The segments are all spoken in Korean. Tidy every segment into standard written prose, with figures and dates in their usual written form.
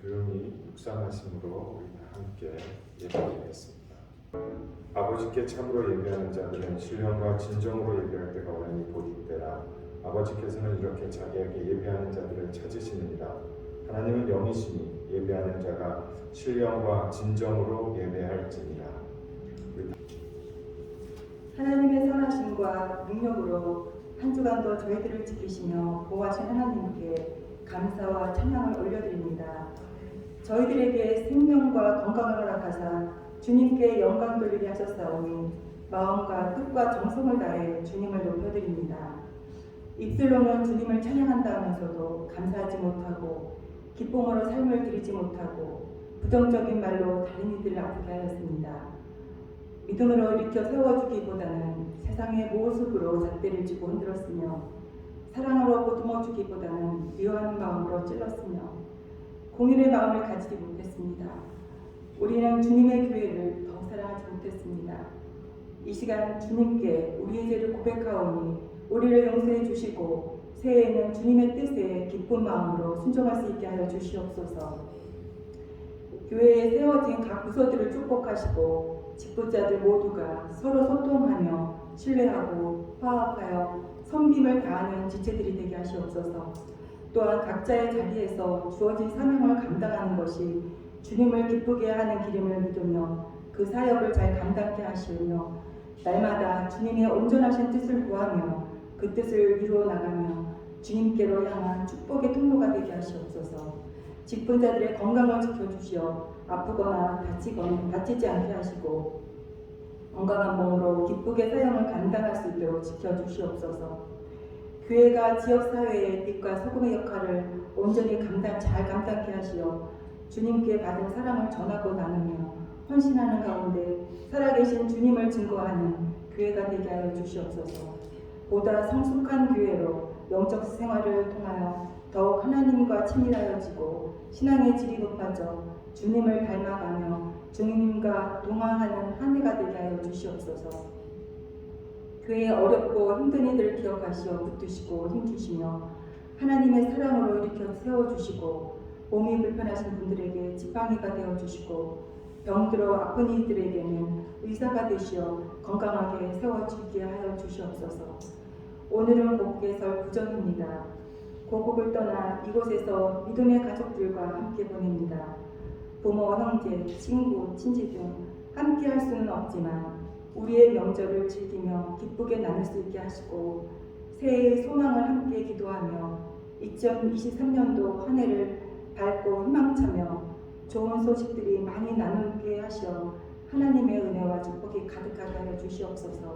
조용히 묵상하심으로 우리 다 함께 예배드리겠습니다. 아버지께 참으로 예배하는 자들은 신령과 진정으로 예배할 때가 오나니 곧 이때라. 아버지께서는 이렇게 자기에게 예배하는 자들을 찾으시느니라. 하나님은 영이시니 예배하는 자가 신령과 진정으로 예배할지니라. 하나님의 선하심과 능력으로 한 주간도 저희들을 지키시며 보호하신 하나님께 감사와 찬양을 올려드립니다. 저희들에게 생명과 건강을 허락하사 주님께 영광 돌리게 하셨사오니 마음과 뜻과 정성을 다해 주님을 높여드립니다. 입술로는 주님을 찬양한다 하면서도 감사하지 못하고 기쁨으로 삶을 드리지 못하고 부정적인 말로 다른 이들을 아프게 하였습니다. 믿음으로 일으켜 세워주기보다는 세상의 모습으로 잣대를 쥐고 흔들었으며 사랑으로 보듬어주기보다는 미워하는 마음으로 찔렀으며 공일의 마음을 가지지 못했습니다. 우리는 주님의 교회를 더 사랑하지 못했습니다. 이 시간 주님께 우리의 죄를 고백하오니 우리를 용서해 주시고 새해에는 주님의 뜻에 기쁜 마음으로 순종할 수 있게 하여 주시옵소서. 교회에 세워진 각 부서들을 축복하시고 직분자들 모두가 서로 소통하며 신뢰하고 화합하여 섬김을 다하는 지체들이 되게 하시옵소서. 또한 각자의 자리에서 주어진 사명을 감당하는 것이 주님을 기쁘게 하는 길임을 믿으며 그 사역을 잘 감당케 하시며 날마다 주님의 온전하신 뜻을 구하며 그 뜻을 이루어 나가며 주님께로 향한 축복의 통로가 되게 하시옵소서. 직분자들의 건강을 지켜주시어 아프거나 다치지 않게 하시고 건강한 몸으로 기쁘게 사역을 감당할 수 있도록 지켜주시옵소서. 교회가 지역사회의 빛과 소금의 역할을 온전히 잘 감당케 하시어 주님께 받은 사랑을 전하고 나누며 헌신하는 가운데 살아계신 주님을 증거하는 교회가 되게 하여 주시옵소서. 보다 성숙한 교회로 영적 생활을 통하여 더욱 하나님과 친밀하여지고 신앙의 질이 높아져 주님을 닮아가며 주님과 동행하는 한 해가 되게 하여 주시옵소서. 교회의 어렵고 힘든 이들을 기억하시어 붙드시고 힘주시며 하나님의 사랑으로 일으켜 세워주시고 몸이 불편하신 분들에게 지팡이가 되어주시고 병들어 아픈 이들에게는 의사가 되시어 건강하게 세워주게 하여 주시옵소서. 오늘은 곡개설 구정입니다. 고국을 떠나 이곳에서 믿음의 가족들과 함께 보냅니다. 부모, 형제, 친구, 친지 등 함께 할 수는 없지만 우리의 명절을 즐기며 기쁘게 나눌 수 있게 하시고 새해의 소망을 함께 기도하며 2023년도 한 해를 밝고 희망차며 좋은 소식들이 많이 나누게 하시어 하나님의 은혜와 축복이 가득하게 하여 주시옵소서.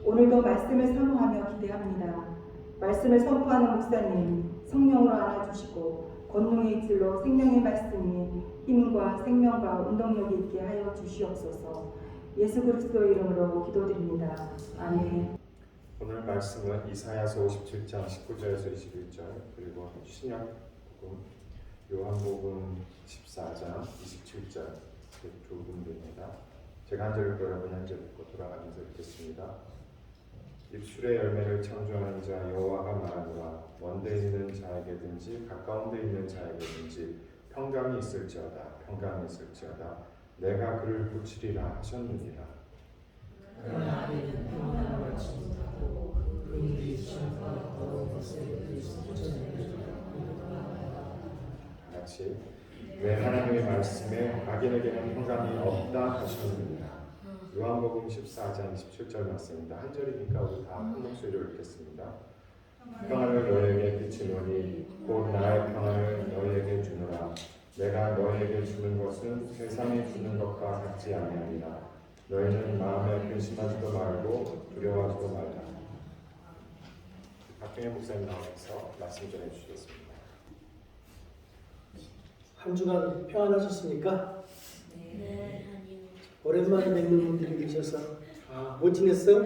오늘도 말씀을 사모하며 기대합니다. 말씀을 선포하는 목사님 성령으로 안아주시고 권능의 이틀로 생명의 말씀이 힘과 생명과 운동력이 있게 하여 주시옵소서. 예수 그리스도의 이름으로 기도드립니다. 아멘. 오늘 말씀은 이사야서 57장 19절에서 21절 그리고 신약복음 요한복음 14장 27절 두 군데입니다. 제가 한 절 읽고 여러분 한 절 읽고 돌아가면서 읽겠습니다. 입술의 열매를 창조하는 자 여호와가 말하노라. 먼데 있는 자에게든지 가까운 데 있는 자에게든지 평강이 있을지어다. 평강이 있을지어다. 내가 그를 고치리라 하셨느니라. 그러나 아비는 평안을 받지 못하고 그들이 시험과 더러운 것에 같이 내 하나님의 말씀에 악인에게는 평강이 없다 하셨느니라. 요한복음 14장 27절 말씀입니다. 한 절이니까 우리 다 한 목소리로 읽겠습니다. 평안을 너희에게 비치노니 곧 나의 평안을 너희에게 주노라. 내가 너희에게 주는 것은 세상이 주는 것과 같지 아니하니라. 너희는 마음에 근심하지도 말고 두려워하지도 말라. 박경혜 목사님 나와서 말씀 전해 주시겠습니다. 한 주간 평안하셨습니까? 네. 오랜만에 뵙는 분들이 계셔서 못 지냈어?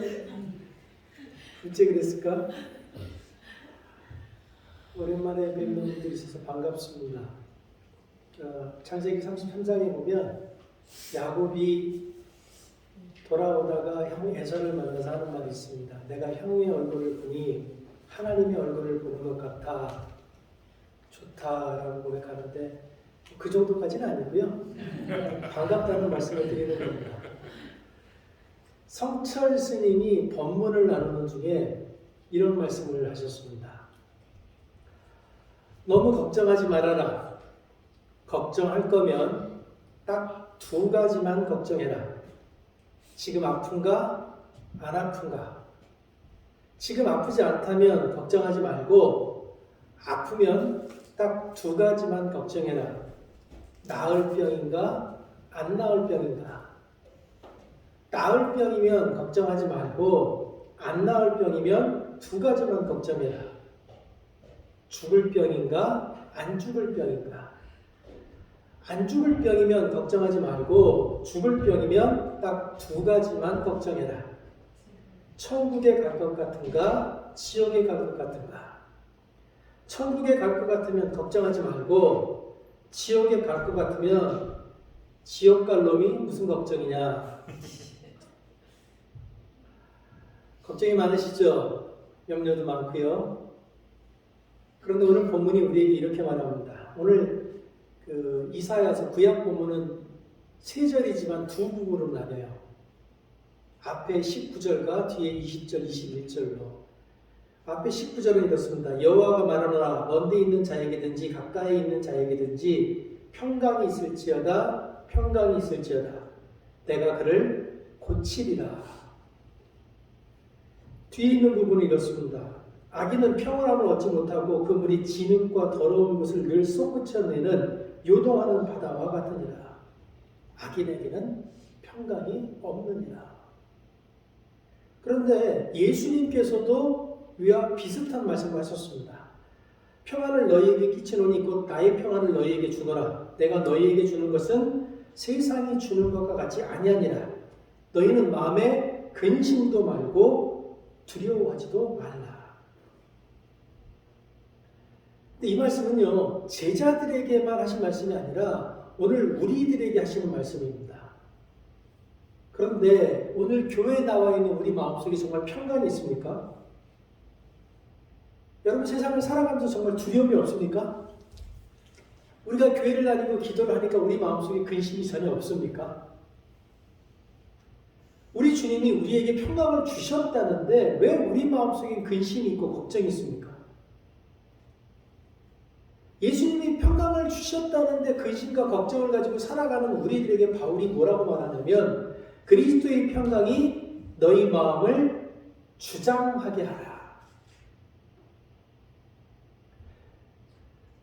어째 그랬을까? 오랜만에 뵙는 분들이 있어서 반갑습니다. 창세기 33장에 보면 야곱이 돌아오다가 형 에서를 만나서 하는 말이 있습니다. 내가 형의 얼굴을 보니 하나님의 얼굴을 보는 것 같아. 좋다라고 고백하는데 그 정도까지는 아니고요. 반갑다는 말씀을 드리는 겁니다. 성철 스님이 법문을 나누는 중에 이런 말씀을 하셨습니다. 너무 걱정하지 말아라. 걱정할 거면 딱 두 가지만 걱정해라. 지금 아픈가? 안 아픈가? 지금 아프지 않다면 걱정하지 말고 아프면 딱 두 가지만 걱정해라. 나을 병인가? 안 나을 병인가? 나을 병이면 걱정하지 말고 안 나을 병이면 두 가지만 걱정해라. 죽을 병인가? 안 죽을 병인가? 안 죽을 병이면 걱정하지 말고 죽을 병이면 딱 두 가지만 걱정해라. 천국에 갈 것 같은가? 지옥에 갈 것 같은가? 천국에 갈 것 같으면 걱정하지 말고 지옥에 갈 것 같으면 지옥 갈 놈이 무슨 걱정이냐? 걱정이 많으시죠? 염려도 많고요. 그런데 오늘 본문이 우리에게 이렇게 말합니다. 오늘 이사야서 구약 본문은 세 절이지만 두 부분으로 나뉘어요. 앞에 19절과 뒤에 20절, 21절로. 앞에 19절은 이렇습니다. 여호와가 말하노라 먼데 있는 자에게든지 가까이 있는 자에게든지 평강이 있을지어다 평강이 있을지어다 내가 그를 고치리라. 뒤에 있는 부분이 이렇습니다. 악인은 평안함을 얻지 못하고 그 물이 진흙과 더러운 곳을 늘 솟구쳐내는 요동하는 바다와 같으니라. 악인에게는 평강이 없느니라. 그런데 예수님께서도 위와 비슷한 말씀을 하셨습니다. 평안을 너희에게 끼치노니 곧 나의 평안을 너희에게 주노라. 내가 너희에게 주는 것은 세상이 주는 것과 같이 아니하니라. 너희는 마음에 근심도 말고 두려워하지도 말라. 근데 이 말씀은요, 제자들에게만 하신 말씀이 아니라 오늘 우리들에게 하시는 말씀입니다. 그런데 오늘 교회에 나와 있는 우리 마음속에 정말 평강이 있습니까? 여러분 세상을 살아가면서 정말 두려움이 없습니까? 우리가 교회를 다니고 기도를 하니까 우리 마음속에 근심이 전혀 없습니까? 우리 주님이 우리에게 평강을 주셨다는데 왜 우리 마음속에 근심이 있고 걱정이 있습니까? 예수님이 평강을 주셨다는데 근심과 걱정을 가지고 살아가는 우리들에게 바울이 뭐라고 말하냐면 그리스도의 평강이 너희 마음을 주장하게 하라.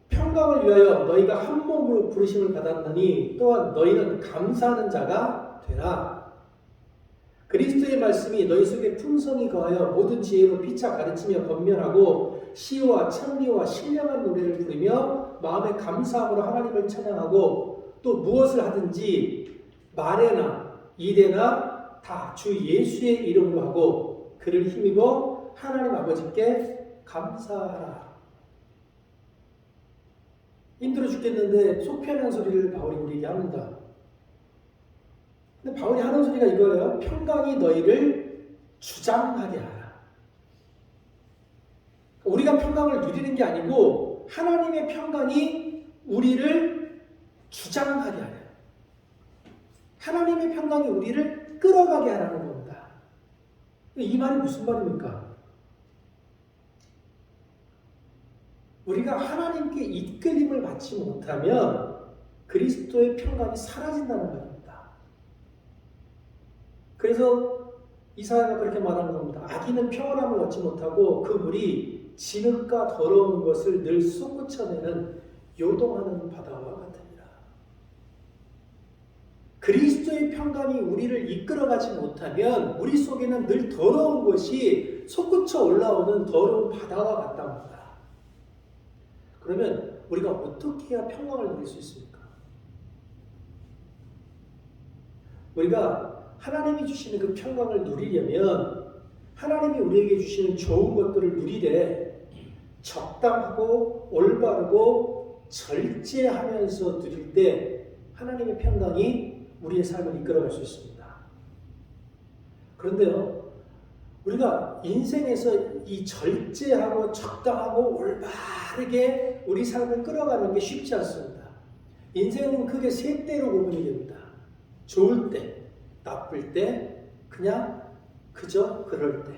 평강을 위하여 너희가 한 몸으로 부르심을 받았느니 또한 너희는 감사하는 자가 되라. 그리스도의 말씀이 너희 속에 풍성히 거하여 모든 지혜로 피차 가르치며 권면하고 시와 찬미와 신령한 노래를 부르며 마음의 감사함으로 하나님을 찬양하고 또 무엇을 하든지 말에나 일에나 다 주 예수의 이름으로 하고 그를 힘입어 하나님 아버지께 감사하라. 힘들어 죽겠는데 속 편한 소리를 바울이 우리에게 합니다. 근데 바울이 하는 소리가 이거예요. 평강이 너희를 주장하게 하라. 우리가 평강을 누리는 게 아니고 하나님의 평강이 우리를 주장하게 하라. 하나님의 평강이 우리를 끌어가게 하라는 겁니다. 이 말이 무슨 말입니까? 우리가 하나님께 이끌림을 받지 못하면 그리스도의 평강이 사라진다는 말입니다. 그래서 이사야가 그렇게 말하는 겁니다. 악인은 평안함을 얻지 못하고 그 물이 진흙과 더러운 것을 늘 솟구쳐내는 요동하는 바다와 같으니라. 그리스도의 평강이 우리를 이끌어가지 못하면 우리 속에는 늘 더러운 것이 솟구쳐 올라오는 더러운 바다와 같답니다. 그러면 우리가 어떻게 해야 평강을 누릴 수 있습니까? 우리가 하나님이 주시는 그 평강을 누리려면 하나님이 우리에게 주시는 좋은 것들을 누리되 적당하고 올바르고 절제하면서 누릴 때 하나님의 평강이 우리의 삶을 이끌어갈 수 있습니다. 그런데요, 우리가 인생에서 이 절제하고 적당하고 올바르게 우리 삶을 끌어가는 게 쉽지 않습니다. 인생은 크게 세 때로 구분이 됩니다. 좋을 때, 나쁠 때, 그냥 그저 그럴 때.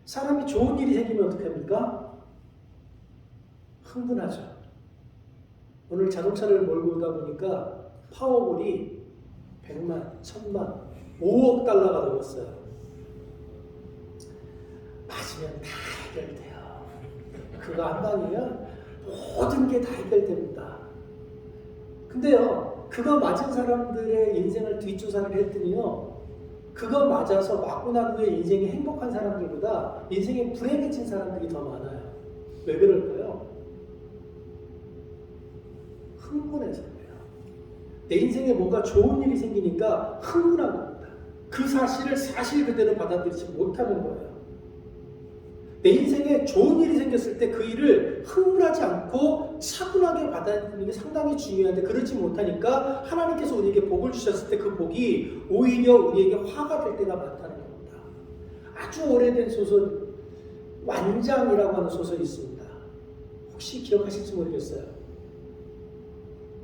사람이 좋은 일이 생기면 어떻게 합니까? 흥분하죠. 오늘 자동차를 몰고 오다 보니까 파워볼이 100만, 1000만, 5억 달러가 넘었어요. 맞으면 다 해결돼요. 그거 한 방이면 모든 게 다 해결됩니다. 근데요, 그거 맞은 사람들의 인생을 뒷조사를 했더니요, 그거 맞아서 맞고 난 후에 인생이 행복한 사람들보다 인생이 불행해진 사람들이 더 많아요. 왜 그럴까요? 흥분해서 그래요. 내 인생에 뭔가 좋은 일이 생기니까 흥분한 겁니다. 그 사실을 사실 그대로 받아들이지 못하는 거예요. 내 인생에 좋은 일이 생겼을 때 그 일을 흥분하지 않고 차분하게 받아들이는 게 상당히 중요한데 그러지 못하니까 하나님께서 우리에게 복을 주셨을 때 그 복이 오히려 우리에게 화가 될 때가 많다는 겁니다. 아주 오래된 소설 완장이라고 하는 소설이 있습니다. 혹시 기억하실지 모르겠어요.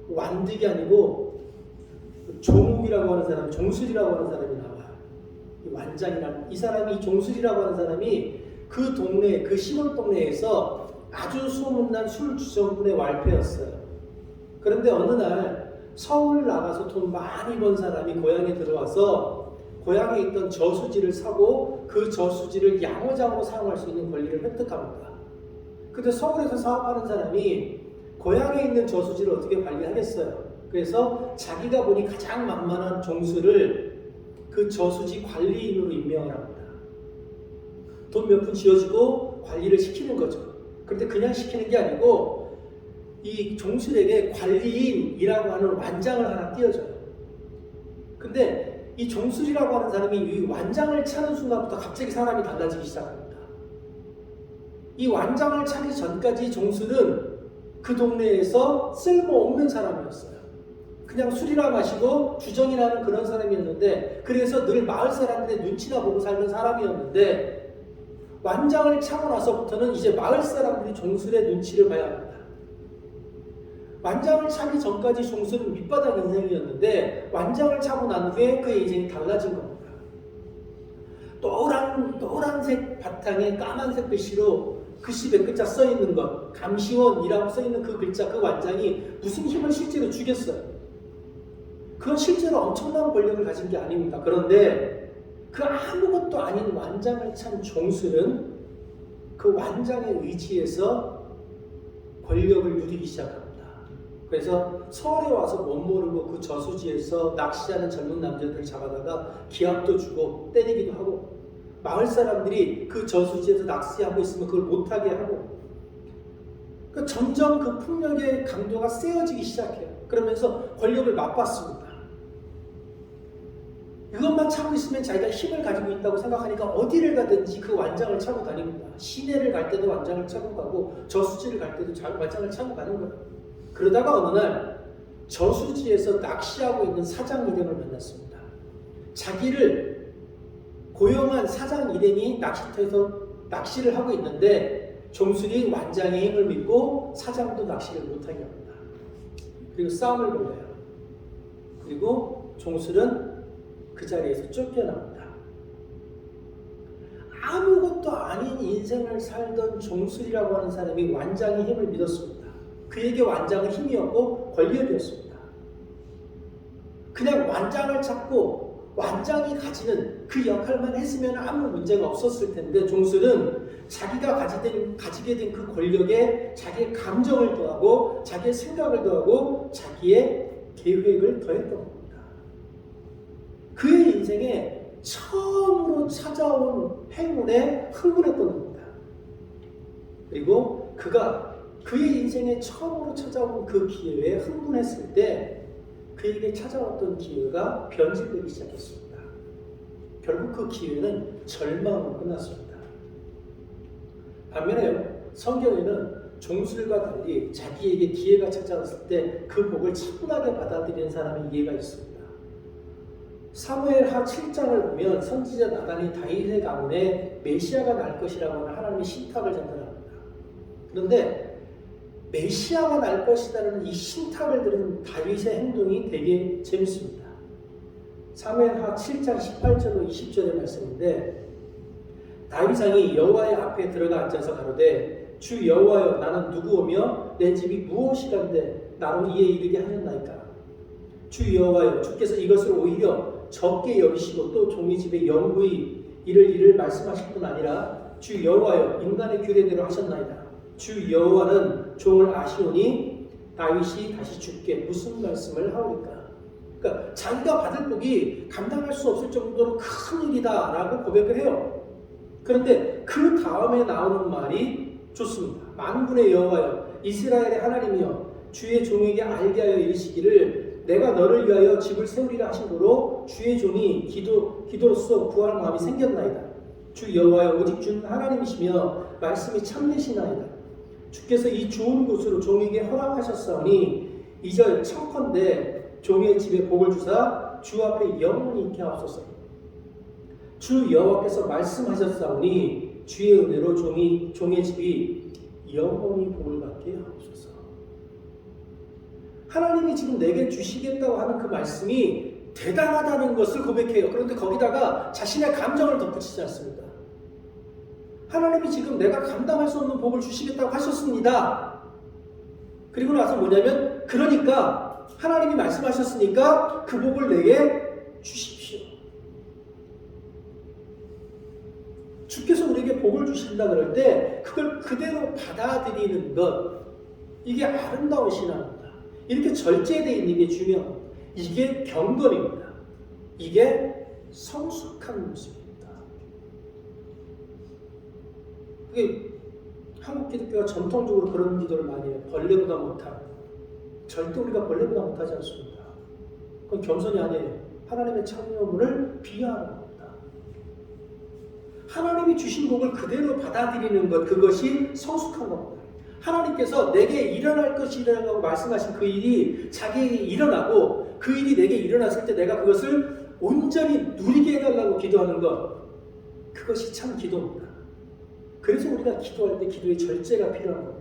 완득이 아니고 종욱이라고 하는 사람, 종술이라고 하는 사람이 나와요. 완장이라는 이 사람이, 이 종술이라고 하는 사람이 그 동네, 그 시골 동네에서 아주 소문난 술 주정꾼의 왈패였어요. 그런데 어느 날 서울 나가서 돈 많이 번 사람이 고향에 들어와서 고향에 있던 저수지를 사고 그 저수지를 양어장으로 사용할 수 있는 권리를 획득합니다. 근데 서울에서 사업하는 사람이 고향에 있는 저수지를 어떻게 관리하겠어요? 그래서 자기가 보니 가장 만만한 종수를 그 저수지 관리인으로 임명을 합니다. 돈 몇 푼 지어주고 관리를 시키는 거죠. 그런데 그냥 시키는 게 아니고 이 종술에게 관리인이라고 하는 완장을 하나 띄워줘요. 근데 이 종술이라고 하는 사람이 이 완장을 차는 순간부터 갑자기 사람이 달라지기 시작합니다. 이 완장을 차기 전까지 종술은 그 동네에서 쓸모없는 사람이었어요. 그냥 술이나 마시고 주정이라는 그런 사람이었는데, 그래서 늘 마을 사람들의 눈치나 보고 살던 사람이었는데, 완장을 차고 나서부터는 이제 마을 사람들이 종술의 눈치를 봐야 합니다. 완장을 차기 전까지 종술은 밑바닥 인생이었는데 완장을 차고 난 후에 그의 인생이 달라진 겁니다. 노란색 바탕에 까만색 글씨로 글씨 몇 글자 써있는 것, 감시원이라고 써있는 그 글자, 그 완장이 무슨 힘을 실제로 주겠어요? 그건 실제로 엄청난 권력을 가진 게 아닙니다. 그런데 그 아무것도 아닌 완장을 찬 종술은 그 완장의 의지에서 권력을 누리기 시작합니다. 그래서 서울에 와서 못 모르고 그 저수지에서 낚시하는 젊은 남자들을 잡아다가 기합도 주고 때리기도 하고, 마을 사람들이 그 저수지에서 낚시하고 있으면 그걸 못하게 하고, 점점 그 폭력의 강도가 세어지기 시작해요. 그러면서 권력을 맛봤습니다. 이것만 차고 있으면 자기가 힘을 가지고 있다고 생각하니까 어디를 가든지 그 완장을 차고 다닙니다. 시내를 갈 때도 완장을 차고 가고 저수지를 갈 때도 완장을 차고 가는 거예요. 그러다가 어느 날 저수지에서 낚시하고 있는 사장 일행을 만났습니다. 자기를 고용한 사장 일행이 낚시터에서 낚시를 하고 있는데 종술이 완장의 힘을 믿고 사장도 낚시를 못하게 합니다. 그리고 싸움을 벌여요. 그리고 종술은 그 자리에서 쫓겨납니다. 아무것도 아닌 인생을 살던 종술이라고 하는 사람이 완장의 힘을 믿었습니다. 그에게 완장은 힘이었고 권력이었습니다. 그냥 완장을 찾고 완장이 가지는 그 역할만 했으면 아무 문제가 없었을 텐데, 종술은 자기가 가지게 된 그 권력에 자기의 감정을 더하고 자기의 생각을 더하고 자기의 계획을 더했던 겁니다. 그의 인생에 처음으로 찾아온 행운에 흥분했던 겁니다. 그리고 그의 인생에 처음으로 찾아온 그 기회에 흥분했을 때 그에게 찾아왔던 기회가 변질되기 시작했습니다. 결국 그 기회는 절망으로 끝났습니다. 반면에 성경에는 종술과 달리 자기에게 기회가 찾아왔을 때 그 복을 차분하게 받아들이는 사람의 예가 있습니다. 사무엘하 7장을 보면 선지자 나단이 다윗의 가문에 메시아가 날 것이라고 하는 하나님의 신탁을 전달합니다. 그런데 메시아가 날 것이라는 이 신탁을 들은 다윗의 행동이 되게 재밌습니다. 사무엘하 7장 18절로 20절의 말씀인데 다윗왕이 여호와의 앞에 들어가 앉아서 가로되 주 여호와여 나는 누구오며 내 집이 무엇이란데 나로 이에 이르게 하셨나이까. 주 여호와여 주께서 이것을 오히려 적게 여기시고 또 종의 집에 영구히 이를 일을 말씀하실 뿐 아니라 주 여호와여 인간의 규례대로 하셨나이다. 주 여호와는 종을 아시오니 다윗이 다시 주께 무슨 말씀을 하오리까. 그러니까 자기가 받을 복이 감당할 수 없을 정도로 큰 일이다 라고 고백을 해요. 그런데 그 다음에 나오는 말이 좋습니다. 만군의 여호와여 이스라엘의 하나님이여 주의 종에게 알게 하여 이르시기를 내가 너를 위하여 집을 세우리라 하신 도로 주의 종이 기도로서 구할 마음이 생겼나이다. 주 여호와여 오직 주는 하나님이시며 말씀이 참되시나이다. 주께서 이 좋은 곳으로 종에게 허락하셨사오니 이절 청컨대 종의 집에 복을 주사 주 앞에 영원히 있게 하옵소서. 주 여호와께서 말씀하셨사오니 주의 은혜로 종의 집이 영원히 복을 받게 하옵소서. 하나님이 지금 내게 주시겠다고 하는 그 말씀이 대단하다는 것을 고백해요. 그런데 거기다가 자신의 감정을 덧붙이지 않습니다. 하나님이 지금 내가 감당할 수 없는 복을 주시겠다고 하셨습니다. 그리고 나서 뭐냐면 그러니까 하나님이 말씀하셨으니까 그 복을 내게 주십시오. 주께서 우리에게 복을 주신다 그럴 때 그걸 그대로 받아들이는 것, 이게 아름다운 신앙입니다. 이렇게 절제되어 있는 게 중요합니다. 이게 경건입니다. 이게 성숙한 모습입니다. 그게 한국 기독교가 전통적으로 그런 기도를 많이 해요. 벌레보다 못한. 절대 우리가 벌레보다 못하지 않습니다. 그건 겸손이 아니에요. 하나님의 창조물을 비하하는 겁니다. 하나님이 주신 복을 그대로 받아들이는 것, 그것이 성숙한 겁니다. 하나님께서 내게 일어날 것이라고 말씀하신 그 일이 자기에게 일어나고 그 일이 내게 일어났을 때 내가 그것을 온전히 누리게 해달라고 기도하는 것, 그것이 참 기도입니다. 그래서 우리가 기도할 때 기도의 절제가 필요한 겁니다.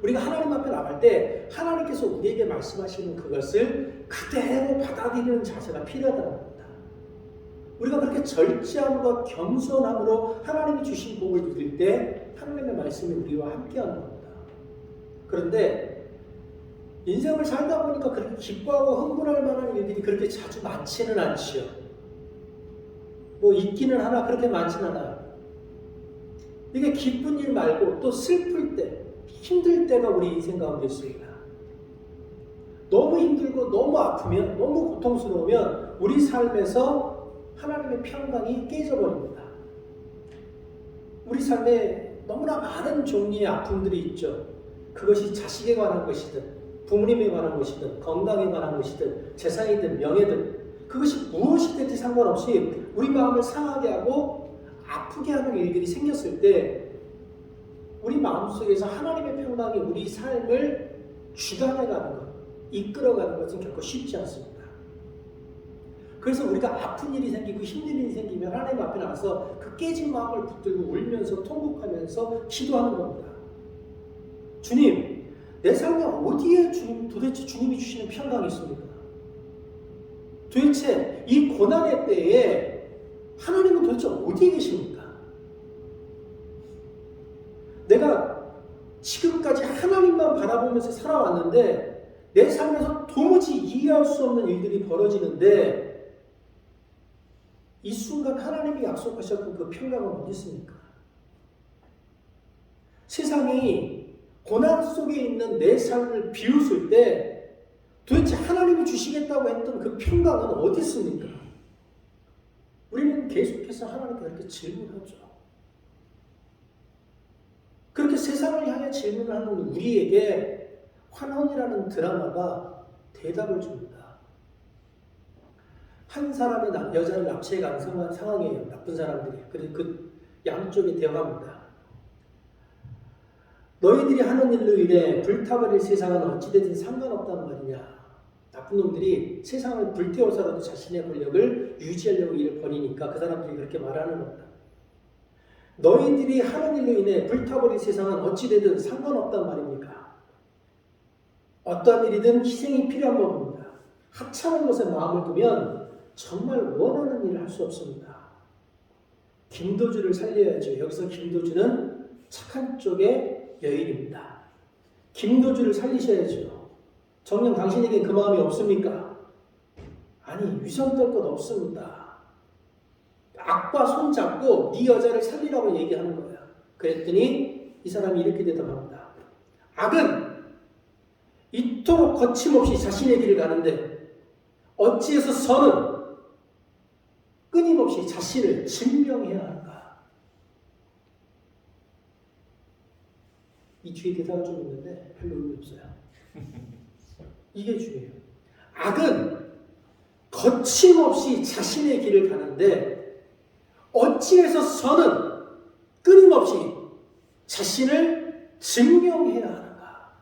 우리가 하나님 앞에 나갈 때 하나님께서 우리에게 말씀하시는 그것을 그대로 받아들이는 자세가 필요하다는 겁니다. 우리가 그렇게 절제함과 겸손함으로 하나님이 주신 복을 누릴 때 하나님의 말씀이 우리와 함께하는 겁니다. 그런데 인생을 살다 보니까 그렇게 기뻐하고 흥분할 만한 일들이 그렇게 자주 많지는 않지요. 뭐 있기는 하나 그렇게 많지는 않아요. 이게 기쁜 일 말고 또 슬플 때, 힘들 때가 우리 인생 가운데 있습니다. 너무 힘들고 너무 아프면, 너무 고통스러우면 우리 삶에서 하나님의 평강이 깨져버립니다. 우리 삶에 너무나 많은 종류의 아픔들이 있죠. 그것이 자식에 관한 것이든 부모님에 관한 것이든 건강에 관한 것이든 재산이든 명예든 그것이 무엇이든지 상관없이 우리 마음을 상하게 하고 아프게 하는 일들이 생겼을 때 우리 마음속에서 하나님의 평강이 우리 삶을 주관해가는 것, 이끌어가는 것은 결코 쉽지 않습니다. 그래서 우리가 아픈 일이 생기고 힘든 일이 생기면 하나님 앞에 나가서 그 깨진 마음을 붙들고 울면서 통곡하면서 기도하는 겁니다. 주님, 내 삶에 어디에 도대체 주님이 주시는 평강이 있습니까? 도대체 이 고난의 때에 하나님은 도대체 어디에 계십니까? 내가 지금까지 하나님만 바라보면서 살아왔는데 내 삶에서 도무지 이해할 수 없는 일들이 벌어지는데 이 순간 하나님이 약속하셨던 그 평강은 어디 있습니까? 세상이 고난 속에 있는 내 삶을 비웃을 때 도대체 하나님이 주시겠다고 했던 그 평강은 어디 있습니까? 우리는 계속해서 하나님께 그렇게 질문하죠. 그렇게 세상을 향해 질문하는 우리에게 환원이라는 드라마가 대답을 줍니다. 한 사람의 여자를 납치해 가는 상황이에요. 나쁜 사람들이. 그래서 그 양쪽이 대화합니다. 너희들이 하는 일로 인해 불타버릴 세상은 어찌되든 상관없단 말이냐. 나쁜 놈들이 세상을 불태워서라도 자신의 권력을 유지하려고 일을 벌이니까 그 사람들이 그렇게 말하는 겁니다. 너희들이 하는 일로 인해 불타버린 세상은 어찌되든 상관없단 말입니까? 어떠한 일이든 희생이 필요한 법입니다. 하찮은 것에 마음을 두면 정말 원하는 일을 할 수 없습니다. 김도주를 살려야죠. 여기서 김도주는 착한 쪽의 여인입니다. 김도주를 살리셔야죠. 정녕 당신에게 그 마음이 없습니까? 아니, 위선 떨 것 없습니다. 악과 손잡고 네 여자를 살리라고 얘기하는 거야. 그랬더니 이 사람이 이렇게 대답합니다. 악은 이토록 거침없이 자신의 길을 가는데 어찌해서 선은 끊임없이 자신을 증명해야 하는가? 이 뒤에 대사가 좀 있는데 별로 의미 없어요. 이게 중요해요. 악은 거침없이 자신의 길을 가는데 어찌해서 선은 끊임없이 자신을 증명해야 하는가?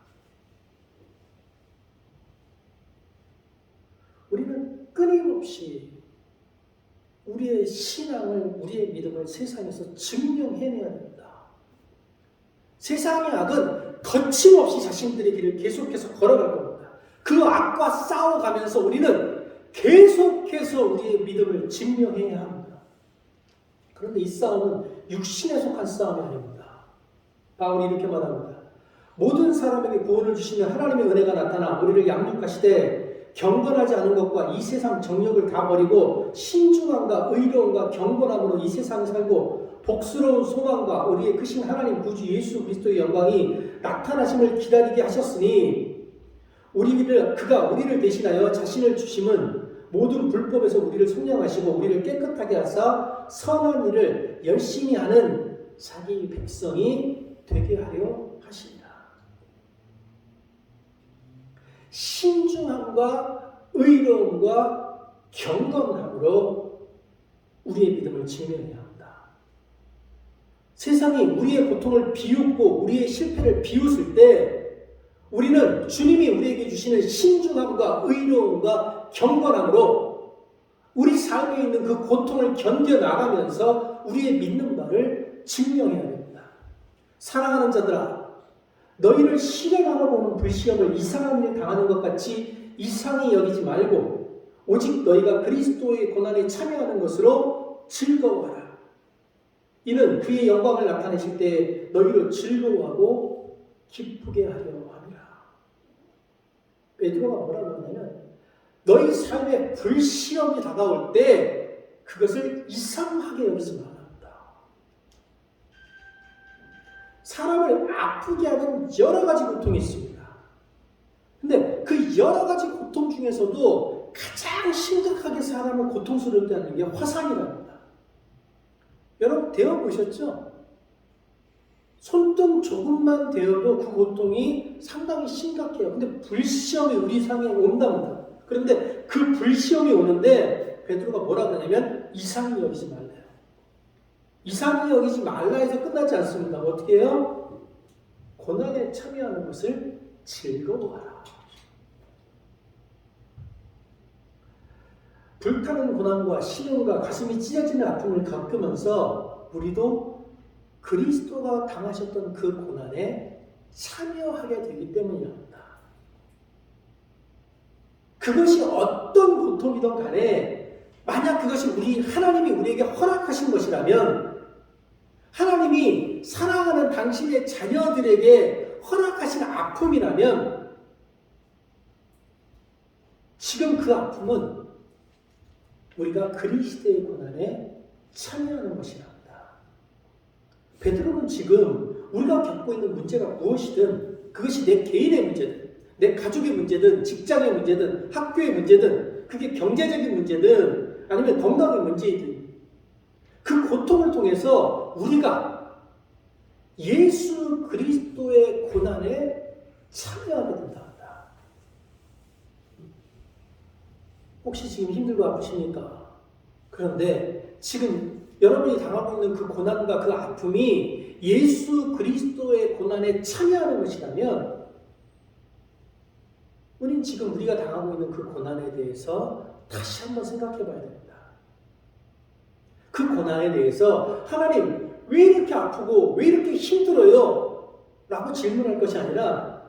우리는 끊임없이 우리의 신앙을, 우리의 믿음을 세상에서 증명해내야 됩니다. 세상의 악은 거침없이 자신들의 길을 계속해서 걸어갈 겁니다. 그 악과 싸워가면서 우리는 계속해서 우리의 믿음을 증명해야 합니다. 그런데 이 싸움은 육신에 속한 싸움이 아닙니다. 바울이 이렇게 말합니다. 모든 사람에게 구원을 주시는 하나님의 은혜가 나타나 우리를 양육하시되 경건하지 않은 것과 이 세상 정욕을 다 버리고 신중함과 의로움과 경건함으로 이 세상을 살고 복스러운 소망과 우리의 크신 하나님 구주 예수 그리스도의 영광이 나타나심을 기다리게 하셨으니 그가 우리를 대신하여 자신을 주심은 모든 불법에서 우리를 속량하시고 우리를 깨끗하게 하사 선한 일을 열심히 하는 자기 백성이 되게 하려 하십니다. 신중함과 의로움과 경건함으로 우리의 믿음을 증명해야 합니다. 세상이 우리의 고통을 비웃고 우리의 실패를 비웃을 때 우리는 주님이 우리에게 주시는 신중함과 의로움과 경건함으로 우리 삶에 있는 그 고통을 견뎌나가면서 우리의 믿는 바를 증명해야 됩니다. 사랑하는 자들아, 너희를 시련하러 오는 불시험을 이상한 일 당하는 것 같이 이상히 여기지 말고 오직 너희가 그리스도의 고난에 참여하는 것으로 즐거워하라. 이는 그의 영광을 나타내실 때 너희로 즐거워하고 기쁘게 하려 함이라. 베드로가 뭐라고 하냐면 너희 삶에 불시험이 다가올 때 그것을 이상하게 여기지 말라. 사람을 아프게 하는 여러 가지 고통이 있습니다. 근데 그 여러 가지 고통 중에서도 가장 심각하게 사람을 고통스럽게 하는 게 화상이랍니다. 여러분 데워보셨죠? 손등 조금만 데워도 그 고통이 상당히 심각해요. 근데 불시험이 우리 상에 온답니다. 그런데 그 불시험이 오는데 베드로가 뭐라 그러냐면 이상히 여기지 말래요. 이상히 여기지 말라 해서 끝나지 않습니다. 어떻게 해요? 고난에 참여하는 것을 즐거워하라. 불타는 고난과 시련과 가슴이 찢어지는 아픔을 겪으면서 우리도 그리스도가 당하셨던 그 고난에 참여하게 되기 때문이랍니다. 그것이 어떤 고통이든 간에 만약 그것이 하나님이 우리에게 허락하신 것이라면 하나님이 사랑하는 당신의 자녀들에게 허락하신 아픔이라면 지금 그 아픔은 우리가 그리스도의 고난에 참여하는 것이랍니다. 베드로는 지금 우리가 겪고 있는 문제가 무엇이든 그것이 내 개인의 문제든 내 가족의 문제든 직장의 문제든 학교의 문제든 그게 경제적인 문제든 아니면 건강의 문제이든 그 고통을 통해서 우리가 예수 그리스도의 고난에 참여하게 된답니다. 혹시 지금 힘들고 아프십니까? 그런데 지금 여러분이 당하고 있는 그 고난과 그 아픔이 예수 그리스도의 고난에 참여하는 것이라면 우린 지금 우리가 당하고 있는 그 고난에 대해서 다시 한번 생각해 봐야 됩니다. 그 고난에 대해서 하나님 왜 이렇게 아프고 왜 이렇게 힘들어요? 라고 질문할 것이 아니라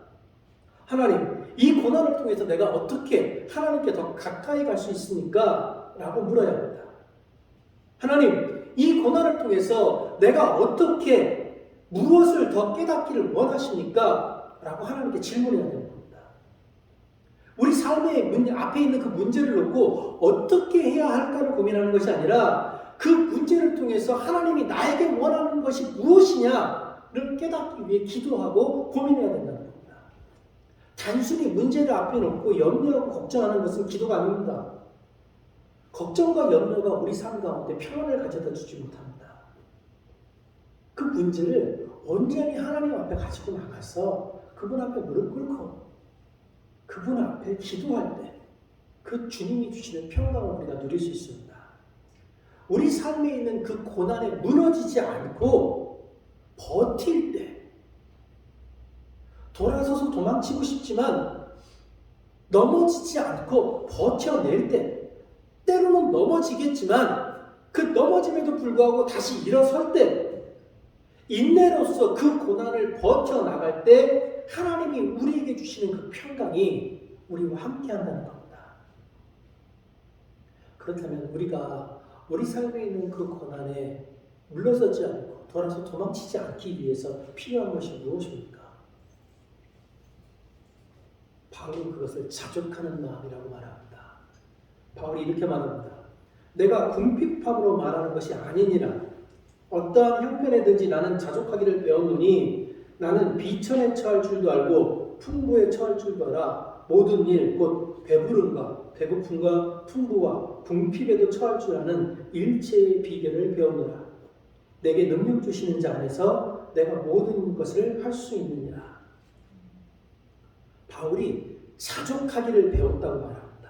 하나님 이 고난을 통해서 내가 어떻게 하나님께 더 가까이 갈 수 있습니까? 라고 물어야 합니다. 하나님 이 고난을 통해서 내가 어떻게 무엇을 더 깨닫기를 원하십니까? 라고 하나님께 질문해야 되는 겁니다. 우리 삶의 앞에 있는 그 문제를 놓고 어떻게 해야 할까를 고민하는 것이 아니라 그 문제를 통해서 하나님이 나에게 원하는 것이 무엇이냐를 깨닫기 위해 기도하고 고민해야 된다는 겁니다. 단순히 문제를 앞에 놓고 염려하고 걱정하는 것은 기도가 아닙니다. 걱정과 염려가 우리 삶 가운데 평안을 가져다 주지 못합니다. 그 문제를 온전히 하나님 앞에 가지고 나가서 그분 앞에 무릎 꿇고 그분 앞에 기도할 때 그 주님이 주시는 평강을 우리가 누릴 수 있습니다. 우리 삶에 있는 그 고난에 무너지지 않고 버틸 때 돌아서서 도망치고 싶지만 넘어지지 않고 버텨낼 때 때로는 넘어지겠지만 그 넘어짐에도 불구하고 다시 일어설 때 인내로서 그 고난을 버텨나갈 때 하나님이 우리에게 주시는 그 평강이 우리와 함께 한다는 겁니다. 그렇다면 우리가 우리 삶에 있는 그 고난에 물러서지 않고 돌아서 도망치지 않기 위해서 필요한 것이 무엇입니까? 바울은 그것을 자족하는 마음이라고 말합니다. 바울이 이렇게 말합니다. 내가 궁핍함으로 말하는 것이 아니니라. 어떠한 형편에든지 나는 자족하기를 배웠노니 나는 비천에 처할 줄도 알고 풍부에 처할 줄도 알아. 모든 일 곧 배부름과 배고픔과 풍부와 궁핍에도 처할 줄 아는 일체의 비결을 배웠노라. 내게 능력 주시는 자 안에서 내가 모든 것을 할 수 있느니라. 바울이 자족하기를 배웠다고 말합니다.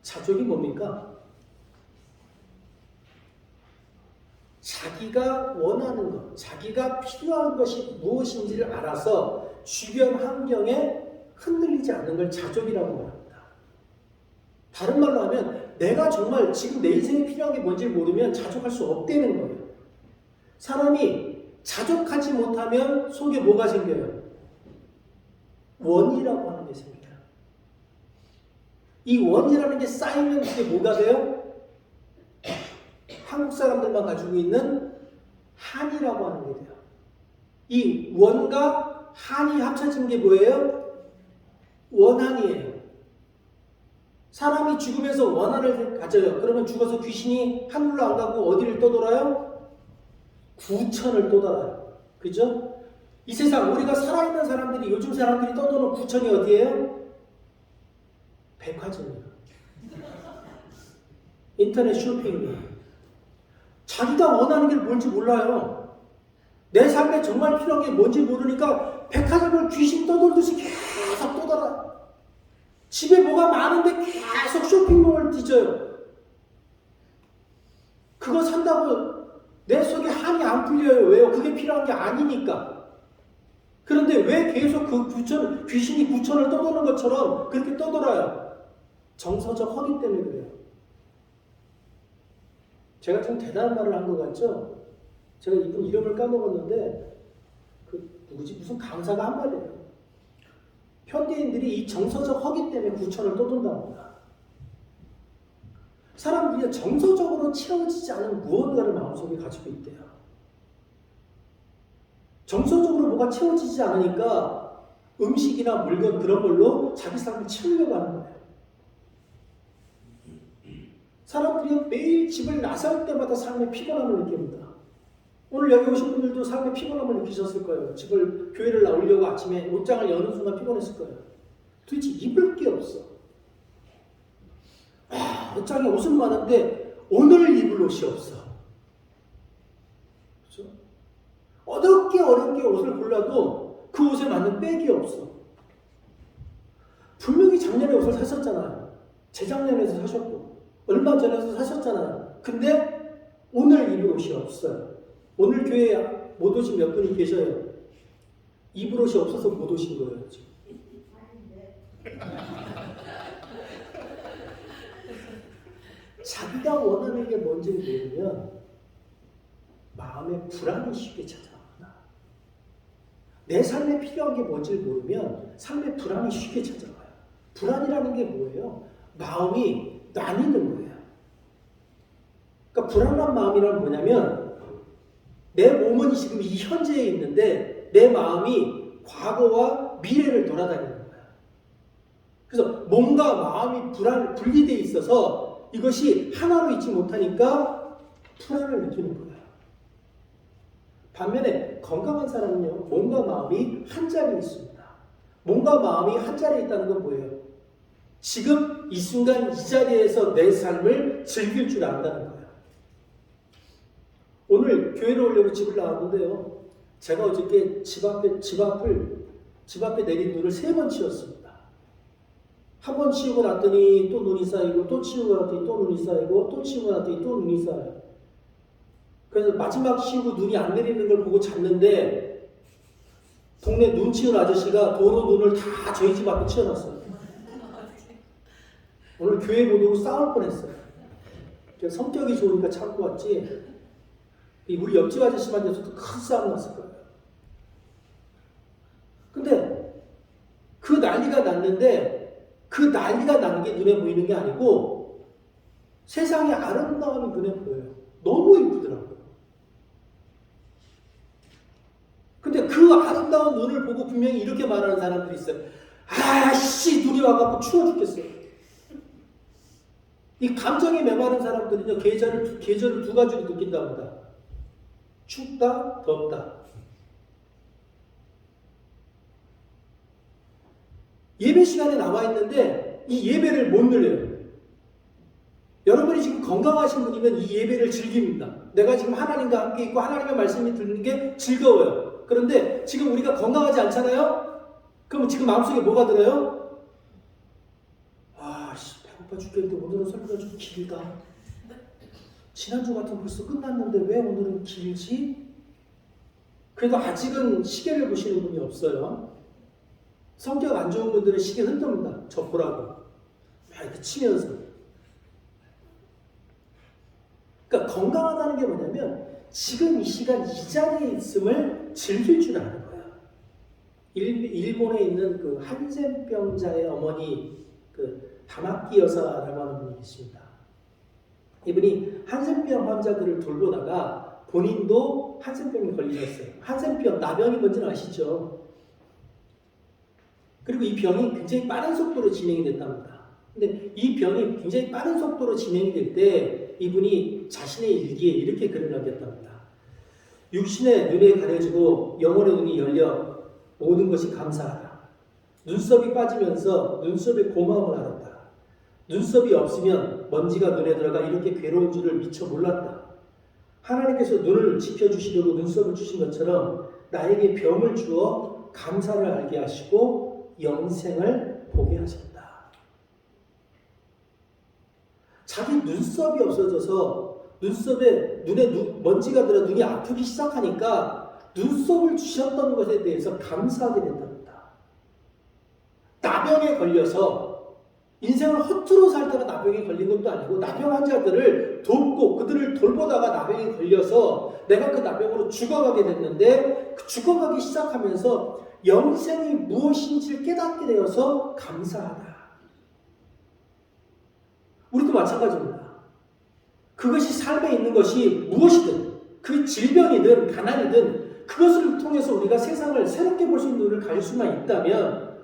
자족이 뭡니까? 자기가 원하는 것, 자기가 필요한 것이 무엇인지를 알아서 주변 환경에 흔들리지 않는 걸 자족이라고 말합니다. 다른 말로 하면 내가 정말 지금 내 인생에 필요한 게 뭔지 모르면 자족할 수 없다는 거예요. 사람이 자족하지 못하면 속에 뭐가 생겨요? 원이라고 하는 게 생겨요. 이 원이라는 게 쌓이면 그게 뭐가 돼요? 한국 사람들만 가지고 있는 한이라고 하는 게 돼요. 이 원과 한이 합쳐진 게 뭐예요? 원한이에요. 사람이 죽으면서 원한을 가져요. 그러면 죽어서 귀신이 하늘로 안 가고 어디를 떠돌아요? 구천을 떠돌아요. 그죠? 이 세상 우리가 살아있는 사람들이 요즘 사람들이 떠도는 구천이 어디예요? 백화점이에요. 인터넷 쇼핑이에요. 자기가 원하는 게 뭔지 몰라요. 내 삶에 정말 필요한 게 뭔지 모르니까 백화점을 귀신 떠돌듯이 계속 떠돌아요. 집에 뭐가 많은데 계속 쇼핑몰을 뒤져요. 그거 산다고 내 속에 한이 안 풀려요. 왜요? 그게 필요한 게 아니니까. 그런데 왜 계속 그 귀신이 구천을 떠도는 것처럼 그렇게 떠돌아요? 정서적 허기 때문에 그래요. 제가 좀 대단한 말을 한 것 같죠? 제가 이분 이름을 까먹었는데 누구지? 무슨 강사가 한 말이에요. 현대인들이 이 정서적 허기 때문에 구천을 떠돈다고 합니다. 사람들이 정서적으로 채워지지 않은 무언가를 마음속에 가지고 있대요. 정서적으로 뭐가 채워지지 않으니까 음식이나 물건 그런 걸로 자기 삶을 채우려고 하는 거예요. 사람들이 매일 집을 나설 때마다 삶의 피곤함을 느낍니다. 오늘 여기 오신 분들도 삶의 피곤함을 느끼셨을 거예요. 교회를 나오려고 아침에 옷장을 여는 순간 피곤했을 거예요. 도대체 입을 게 없어. 옷장에 옷은 많은데 오늘 입을 옷이 없어. 그렇죠? 어렵게 옷을 골라도 그 옷에 맞는 백이 없어. 분명히 작년에 옷을 사셨잖아요. 재작년에도 사셨고 얼마 전에도 사셨잖아요. 근데 오늘 입을 옷이 없어요. 오늘 교회에 못 오신 몇 분이 계셔요. 입을 옷이 없어서 못 오신 거예요. 지금. 자기가 원하는 게 뭔지를 모르면 마음에 불안이 쉽게 찾아옵니다. 내 삶에 필요한 게 뭔지를 모르면 삶에 불안이 쉽게 찾아와요. 불안이라는 게 뭐예요? 마음이 나뉘는 거예요. 그러니까 불안한 마음이란 뭐냐면 내 몸은 지금 이 현재에 있는데 내 마음이 과거와 미래를 돌아다니는 거예요. 그래서 몸과 마음이 분리되어 있어서 이것이 하나로 있지 못하니까 불안을 느끼는 거예요. 반면에 건강한 사람은요, 몸과 마음이 한 자리에 있습니다. 몸과 마음이 한 자리에 있다는 건 뭐예요? 지금 이 순간 이 자리에서 내 삶을 즐길 줄 안다는 거예요. 오늘 교회로 오려고 집을 나왔는데요. 제가 어저께 집 앞에 내린 눈을 3번 치웠습니다. 한 번 치우고 났더니 또 눈이 쌓이고 또 치우고 났더니 또 눈이 쌓이고 또 치우고 났더니 또 눈이 쌓여요. 그래서 마지막 치우고 눈이 안 내리는 걸 보고 잤는데 동네 눈 치운 아저씨가 도로 눈을 다 저희 집 앞에 치워놨어요. 오늘 교회 못 오고 싸울 뻔했어요. 성격이 좋으니까 참고 왔지 우리 옆집 아저씨한테서도 큰 싸움 났을 거예요. 근데 그 난리가 났는데 그 난리가 난 게 눈에 보이는 게 아니고 세상의 아름다움이 눈에 보여요. 너무 이쁘더라고요. 근데 그 아름다운 눈을 보고 분명히 이렇게 말하는 사람들이 있어요. 아씨 눈이 와갖고 추워 죽겠어요. 이 감정이 메마른 사람들은요 계절을 2가지로 느낀답니다. 춥다, 덥다. 예배 시간에 나와 있는데 이 예배를 못 늘려요. 여러분이 지금 건강하신 분이면 이 예배를 즐깁니다. 내가 지금 하나님과 함께 있고 하나님의 말씀이 듣는 게 즐거워요. 그런데 지금 우리가 건강하지 않잖아요? 그럼 지금 마음속에 뭐가 들어요? 아씨 배고파 죽겠는데 오늘은 설교가 좀 길다. 지난주 같으면 벌써 끝났는데 왜 오늘은 길지? 그래도 아직은 시계를 보시는 분이 없어요. 성격 안 좋은 분들은 시계 흔듭니다. 저 보라고. 막 이렇게 치면서. 그러니까 건강하다는 게 뭐냐면 지금 이 시간 이 자리에 있음을 즐길 줄 아는 거예요. 일본에 있는 그 한센병자의 어머니 그 다마키 여사라고 하는 분이 계십니다. 이분이 한센병 환자들을 돌보다가 본인도 한센병에 걸리셨어요. 한센병, 나병이 뭔지는 아시죠? 그리고 이 병이 굉장히 빠른 속도로 진행이 됐답니다. 근데 이 병이 굉장히 빠른 속도로 진행이 될 때 이분이 자신의 일기에 이렇게 글을 남겼답니다. 육신의 눈에 가려지고 영혼의 눈이 열려 모든 것이 감사하다. 눈썹이 빠지면서 눈썹에 고마움을 알았다. 눈썹이 없으면 먼지가 눈에 들어가 이렇게 괴로운 줄을 미처 몰랐다. 하나님께서 눈을 지켜주시려고 눈썹을 주신 것처럼 나에게 병을 주어 감사를 알게 하시고 영생을 보게 하셨다. 자기 눈썹이 없어져서 눈썹에 먼지가 들어 눈이 아프기 시작하니까 눈썹을 주셨던 것에 대해서 감사하게 된답니다. 나병에 걸려서 인생을 허투루 살다가 나병에 걸린 것도 아니고 나병 환자들을 돕고 그들을 돌보다가 나병에 걸려서 내가 그 나병으로 죽어가게 됐는데 그 죽어가기 시작하면서 영생이 무엇인지를 깨닫게 되어서 감사하다. 우리도 마찬가지입니다. 그것이 삶에 있는 것이 무엇이든 그 질병이든 가난이든 그것을 통해서 우리가 세상을 새롭게 볼 수 있는 눈을 가질 수만 있다면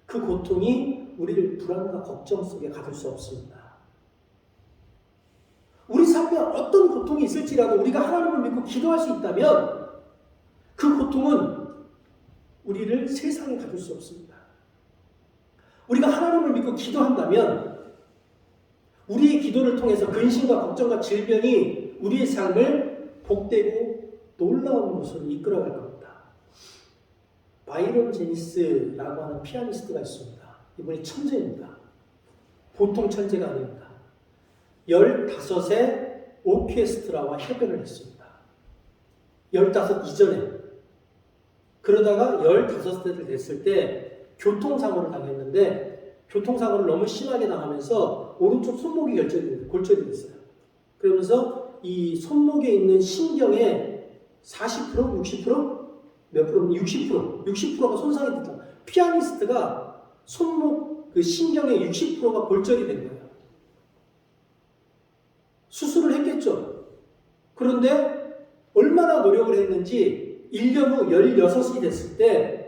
그 고통이 우리를 불안과 걱정 속에 가둘 수 없습니다. 우리 삶에 어떤 고통이 있을지라도 우리가 하나님을 믿고 기도할 수 있다면 그 고통은 우리를 세상에 가둘 수 없습니다. 우리가 하나님을 믿고 기도한다면 우리의 기도를 통해서 근심과 걱정과 질병이 우리의 삶을 복되고 놀라운 곳으로 이끌어갈 겁니다. 바이런 제니스라고 하는 피아니스트가 있습니다. 이분이 천재입니다. 보통 천재가 아닙니다. 15의 오케스트라와 협연을 했습니다. 15 이전에. 그러다가 15살 됐을 때 교통사고를 당했는데 교통사고를 너무 심하게 당하면서 오른쪽 손목이 골절이 됐어요. 그러면서 이 손목에 있는 신경의 40%, 60%? 몇 프로? 60%가 손상이 됐다. 피아니스트가 손목 그 신경의 60%가 골절이 된 거예요. 수술을 했겠죠. 그런데 얼마나 노력을 했는지 1년 후 16이 됐을 때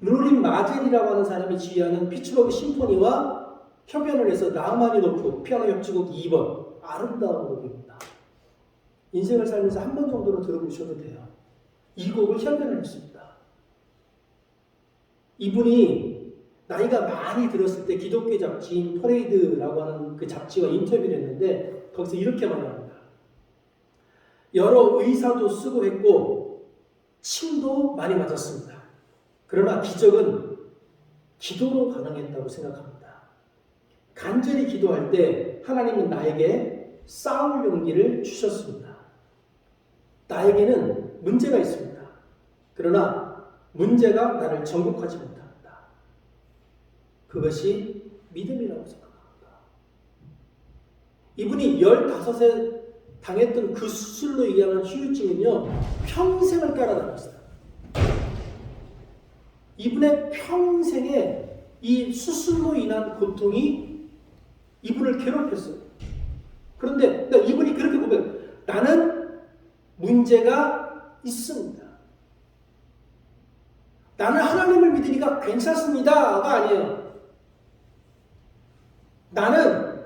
로린 마젤이라고 하는 사람이 지휘하는 피츠버그 심포니와 협연을 해서 라흐마니노프 피아노 협주곡 2번 아름다운 곡입니다. 인생을 살면서 한 번 정도로 들어보셔도 돼요. 이 곡을 협연을 했습니다. 이분이 나이가 많이 들었을 때 기독교 잡지인 퍼레이드라고 하는 그 잡지와 인터뷰를 했는데 거기서 이렇게 말합니다. 여러 의사도 쓰고 했고 침도 많이 맞았습니다. 그러나 기적은 기도로 가능했다고 생각합니다. 간절히 기도할 때 하나님은 나에게 싸울 용기를 주셨습니다. 나에게는 문제가 있습니다. 그러나 문제가 나를 정복하지 못합니다. 그것이 믿음이라고 생각합니다. 이분이 15세 당했던 그 수술로 인한 후유증은요, 평생을 따라다녔어요. 이분의 평생에 이 수술로 인한 고통이 이분을 괴롭혔어요. 그런데 그러니까 이분이 그렇게 고백해요. 나는 문제가 있습니다. 나는 하나님을 믿으니까 괜찮습니다가 아니에요. 나는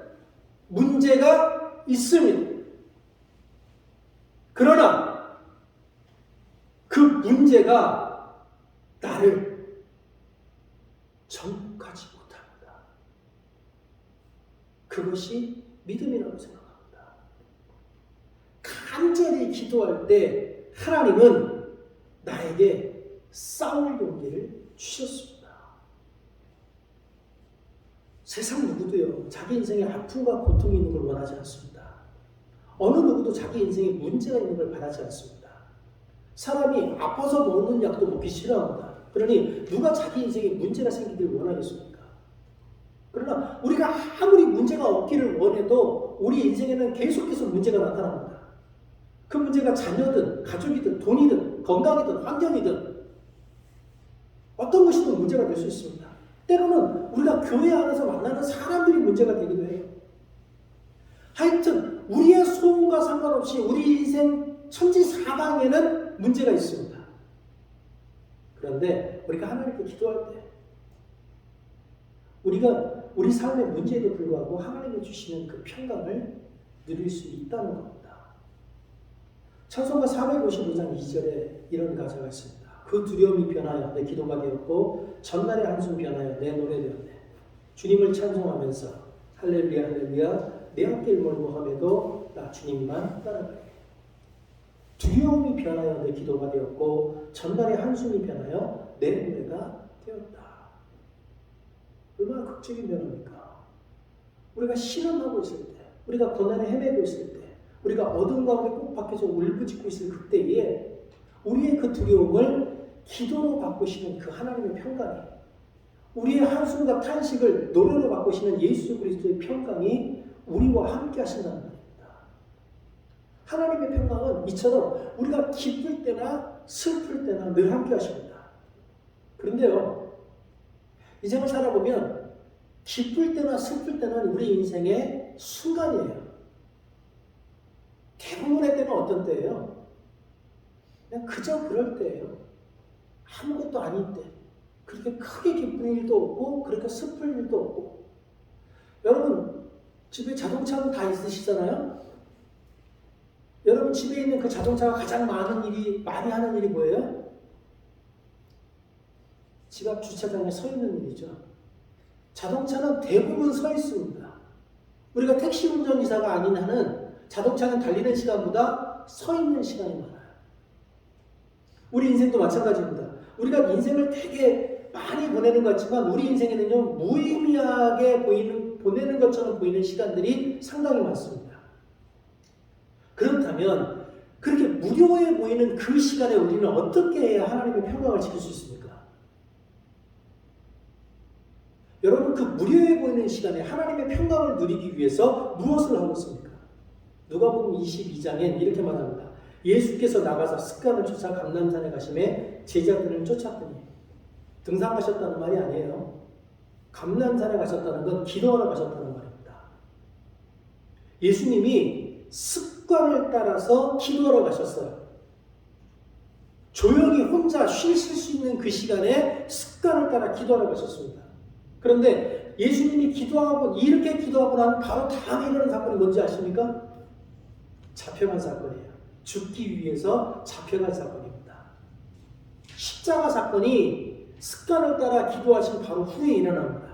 문제가 있습니다. 그러나 그 문제가 나를 정복하지 못합니다. 그것이 믿음이라고 생각합니다. 간절히 기도할 때 하나님은 나에게 싸울 용기를 주셨습니다. 세상 누구도요, 자기 인생에 아픔과 고통이 있는 걸 원하지 않습니다. 어느 누구도 자기 인생에 문제가 있는 걸 바라지 않습니다. 사람이 아파서 먹는 약도 먹기 싫어합니다. 그러니 누가 자기 인생에 문제가 생기길 원하겠습니까? 그러나 우리가 아무리 문제가 없기를 원해도 우리 인생에는 계속해서 문제가 나타납니다. 그 문제가 자녀든 가족이든 돈이든 건강이든 환경이든 어떤 것이든 문제가 될 수 있습니다. 때로는 우리가 교회 안에서 만나는 사람들이 문제가 되기도 해요. 하여튼 우리의 소원과 상관없이 우리 인생 천지사방에는 문제가 있습니다. 그런데 우리가 하나님께 기도할 때 우리가 우리 삶의 문제에도 불구하고 하나님이 주시는 그 평강을 누릴 수 있다는 겁니다. 찬송가 455장 2절에 이런 가사가 있습니다. 그 두려움이 변하여 내 기도가 되었고 전날의 한숨 변하여 내 노래 되었네. 주님을 찬송하면서 할렐루야 할렐루야 내 앞길 멀고 함에도 나 주님만 따라가게. 두려움이 변하여 내 기도가 되었고 전날의 한숨이 변하여 내 노래가 되었다. 얼마나 극적인 변화입니까? 우리가 실험하고 있을 때, 우리가 고난에 헤매고 있을 때, 우리가 어둠 가운데 꼭 박혀서 울부짖고 있을 그때에 우리의 그 두려움을 기도로 바꾸시는 그 하나님의 평강이, 우리의 한숨과 탄식을 노래로 바꾸시는 예수 그리스도의 평강이 우리와 함께 하신다는 말입니다. 하나님의 평강은 이처럼 우리가 기쁠 때나 슬플 때나 늘 함께 하십니다. 그런데요, 인생을 살아보면 기쁠 때나 슬플 때는 우리 인생의 순간이에요. 대부분의 때는 어떤 때예요? 그냥 그저 그럴 때예요. 아무것도 아닌 때. 그렇게 크게 기쁜 일도 없고 그렇게 슬플 일도 없고. 여러분 집에 자동차는 다 있으시잖아요? 여러분 집에 있는 그 자동차가 가장 많이 하는 일이 뭐예요? 집 앞 주차장에 서 있는 일이죠. 자동차는 대부분 서 있습니다. 우리가 택시 운전기사가 아닌 한은 자동차는 달리는 시간보다 서 있는 시간이 많아요. 우리 인생도 마찬가지입니다. 우리가 인생을 되게 많이 보내는 것 같지만 우리 인생에는요, 무의미하게 보내는 것처럼 보이는 시간들이 상당히 많습니다. 그렇다면 그렇게 무료해 보이는 그 시간에 우리는 어떻게 해야 하나님의 평강을 지킬 수 있습니까? 여러분 그 무료해 보이는 시간에 하나님의 평강을 누리기 위해서 무엇을 하고 있습니까? 누가복음 22장엔 이렇게 말합니다. 예수께서 나가서 습관을 쫓아 감람산에 가심에 제자들을 쫓았더니 등산하셨다는 말이 아니에요. 감람산에 가셨다는 건 기도하러 가셨다는 말입니다. 예수님이 습관을 따라서 기도하러 가셨어요. 조용히 혼자 쉬실 수 있는 그 시간에 습관을 따라 기도하러 가셨습니다. 그런데 예수님이 기도하고 이렇게 기도하고 나면 바로 다음에 일어나는 사건이 뭔지 아십니까? 잡혀간 사건이에요. 죽기 위해서 잡혀간 사건입니다. 십자가 사건이 습관을 따라 기도하신 바로 후에 일어납니다.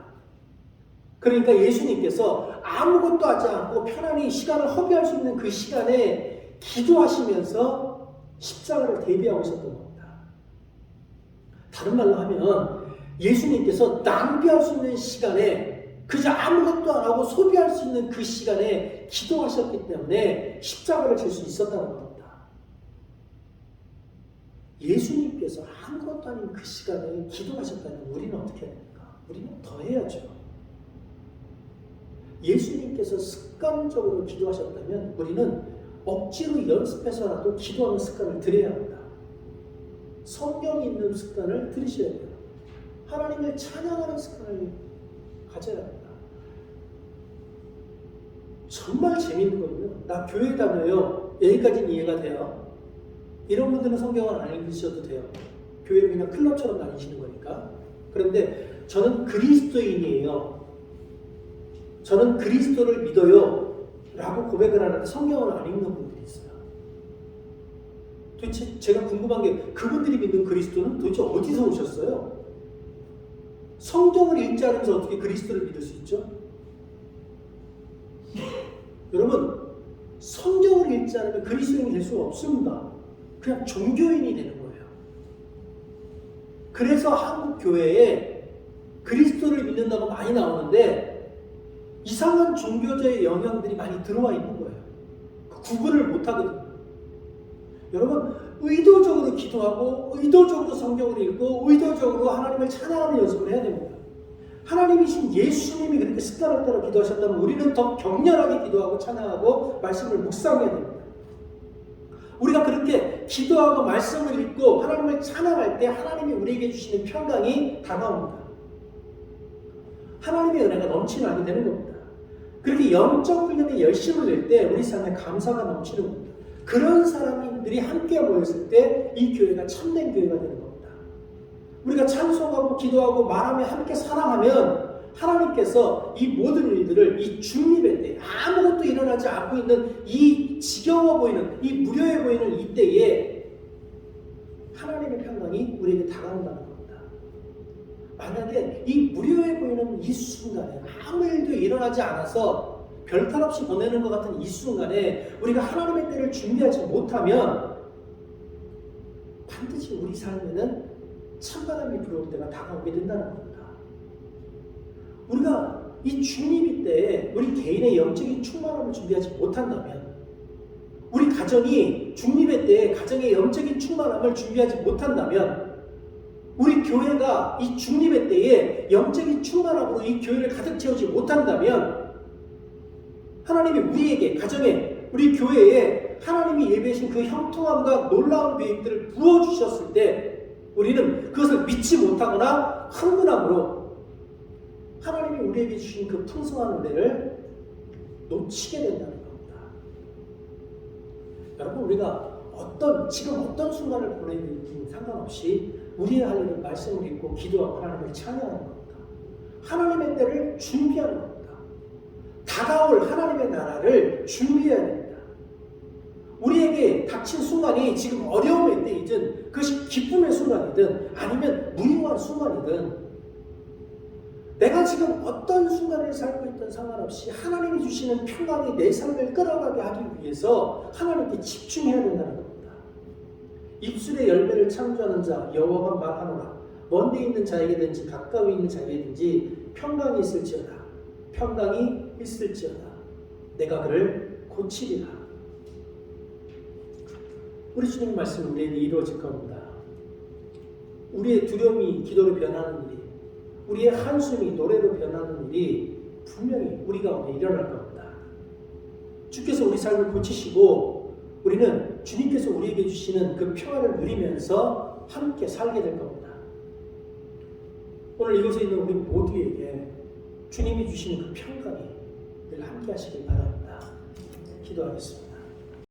그러니까 예수님께서 아무것도 하지 않고 편안히 시간을 허비할 수 있는 그 시간에 기도하시면서 십자가를 대비하고 있었던 겁니다. 다른 말로 하면 예수님께서 낭비할 수 있는 시간에 그저 아무것도 안 하고 소비할 수 있는 그 시간에 기도하셨기 때문에 십자가를 질 수 있었다는 겁니다. 예수님께서 아무것도 아닌 그 시간에 기도하셨다면 우리는 어떻게 해야 됩니까? 우리는 더 해야죠. 예수님께서 습관적으로 기도하셨다면 우리는 억지로 연습해서라도 기도하는 습관을 들여야 합니다. 성경이 있는 습관을 들이셔야 돼요. 하나님을 찬양하는 습관을 가져야 합니다. 정말 재밌는 거예요. 나 교회 다녀요. 여기까지는 이해가 돼요. 이런 분들은 성경을 안 읽으셔도 돼요. 교회를 그냥 클럽처럼 다니시는 거니까. 그런데 저는 그리스도인이에요. 저는 그리스도를 믿어요. 라고 고백을 하는데 성경을 안 읽는 분들이 있어요. 도대체 제가 궁금한 게 그분들이 믿는 그리스도는 도대체 어디서 오셨어요? 성경을 읽지 않으면서 어떻게 그리스도를 믿을 수 있죠? 여러분, 성경을 읽지 않으면 그리스도인이 될 수가 없습니다. 그냥 종교인이 되는 거예요. 그래서 한국 교회에 그리스도를 믿는다고 많이 나오는데 이상한 종교적의 영향들이 많이 들어와 있는 거예요. 구분을 못 하거든요. 여러분, 의도적으로 기도하고 의도적으로 성경을 읽고 의도적으로 하나님을 찬양하는 연습을 해야 됩니다. 하나님이신 예수님이 그렇게 습관을 따라 기도하셨다면 우리는 더 격렬하게 기도하고 찬양하고 말씀을 묵상해야 됩니다. 우리가 그렇게 기도하고 말씀을 읽고 하나님을 찬양할 때 하나님이 우리에게 주시는 평강이 다가옵니다. 하나님의 은혜가 넘치나게 되는 겁니다. 그렇게 영적 훈련에 열심을 낼 때 우리 삶에 감사가 넘치는 겁니다. 그런 사람들이 함께 모였을 때 이 교회가 참된 교회가 되는 겁니다. 우리가 찬송하고 기도하고 말하며 함께 사랑하면 하나님께서 이 모든 일들을 이 중립의 때 아무것도 일어나지 않고 있는 이 지겨워 보이는 이 무료해 보이는 이때에 하나님의 평강이 우리에게 다가온다는 겁니다. 만약에 이 무료해 보이는 이 순간에 아무 일도 일어나지 않아서 별탈 없이 보내는 것 같은 이 순간에 우리가 하나님의 때를 준비하지 못하면 반드시 우리 삶에는 찬바람이 불어올 때가 다가오게 된다는 겁니다. 우리가 이 중립이 때에 우리 개인의 영적인 충만함을 준비하지 못한다면 우리 가정이 중립의 때에 가정의 영적인 충만함을 준비하지 못한다면 우리 교회가 이 중립의 때에 영적인 충만함으로 이 교회를 가득 채우지 못한다면 하나님이 우리에게 가정에 우리 교회에 하나님이 예배하신 그 형통함과 놀라운 계획들을 부어주셨을 때 우리는 그것을 믿지 못하거나 흥분함으로 하나님이 우리에게 주신 그 풍성한 은혜를 놓치게 된다는 겁니다. 여러분, 우리가 지금 어떤 순간을 보내는지 상관없이 우리의 할 일은 말씀을 읽고 기도하고 하나님을 찬양하는 겁니다. 하나님의 때를 준비하는 겁니다. 다가올 하나님의 나라를 준비해야 됩니다. 우리에게 닥친 순간이 지금 어려움의 때이든 그것이 기쁨의 순간이든 아니면 무용한 순간이든 내가 지금 어떤 순간을 살고 있든 상관없이 하나님이 주시는 평강이 내 삶을 끌어가게 하기 위해서 하나님께 집중해야 된다는 겁니다. 입술의 열매를 창조하는 자 여호와가 말하노라. 먼데 있는 자에게든지 가까이 있는 자에게든지 평강이 있을지어다. 평강이 있을지어다. 내가 그를 고치리라. 우리 주님 말씀은 우리에게 이루어질 겁니다. 우리의 두려움이 기도로 변하는 일이, 우리의 한숨이 노래로 변하는 일이 분명히 우리 가운데 일어날 겁니다. 주께서 우리 삶을 고치시고 우리는 주님께서 우리에게 주시는 그 평안을 누리면서 함께 살게 될 겁니다. 오늘 이곳에 있는 우리 모두에게 주님이 주시는 그 평강이 늘 함께 하시길 바랍니다. 기도하겠습니다.